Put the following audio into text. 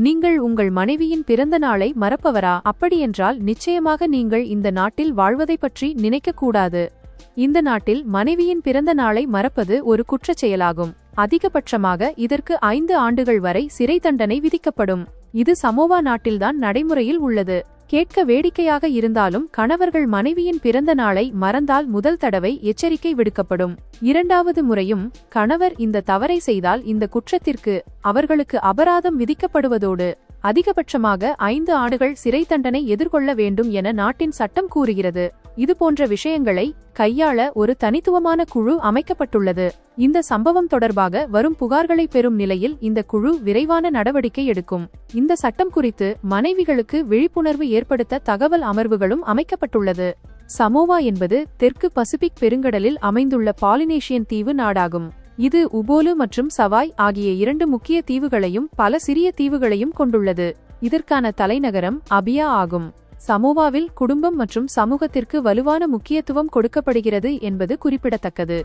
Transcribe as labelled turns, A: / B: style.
A: நீங்கள் உங்கள் மனைவியின் பிறந்த நாளை மறப்பவரா? அப்படியென்றால் நிச்சயமாக நீங்கள் இந்த நாட்டில் வாழ்வதை பற்றி நினைக்கக்கூடாது. இந்த நாட்டில் மனைவியின் பிறந்த நாளை மறப்பது ஒரு குற்றச் செயலாகும். அதிகபட்சமாக இதற்கு 5 ஆண்டுகள் வரை சிறை தண்டனை விதிக்கப்படும். இது சமோவா நாட்டில்தான் நடைமுறையில் உள்ளது. கேட்க வேடிக்கையாக இருந்தாலும் கணவர்கள் மனைவியின் பிறந்த நாளை மறந்தால் முதல் தடவை எச்சரிக்கை விடுக்கப்படும். 2வது முறையும் கணவர் இந்த தவறை செய்தால் இந்த குற்றத்திற்கு அவர்களுக்கு அபராதம் விதிக்கப்படுவதோடு அதிகபட்சமாக 5 ஆண்டுகள் சிறை தண்டனை எதிர்கொள்ள வேண்டும் என நாட்டின் சட்டம் கூறுகிறது. இதுபோன்ற விஷயங்களை கையாள ஒரு தனித்துவமான குழு அமைக்கப்பட்டுள்ளது. இந்த சம்பவம் தொடர்பாக வரும் புகார்களை பெறும் நிலையில் இந்த குழு விரைவான நடவடிக்கை எடுக்கும். இந்த சட்டம் குறித்து மனைவிகளுக்கு விழிப்புணர்வு ஏற்படுத்த தகவல் அமர்வுகளும் அமைக்கப்பட்டுள்ளது. சமோவா என்பது தெற்கு பசிபிக் பெருங்கடலில் அமைந்துள்ள பாலினேஷியன் தீவு நாடாகும். இது உபோலு மற்றும் சவாய் ஆகிய 2 முக்கிய தீவுகளையும் பல சிறிய தீவுகளையும் கொண்டுள்ளது. இதற்கான தலைநகரம் அபியா ஆகும். சமோவாவில் குடும்பம் மற்றும் சமூகத்திற்கு வலுவான முக்கியத்துவம் கொடுக்கப்படுகிறது என்பது குறிப்பிடத்தக்கது.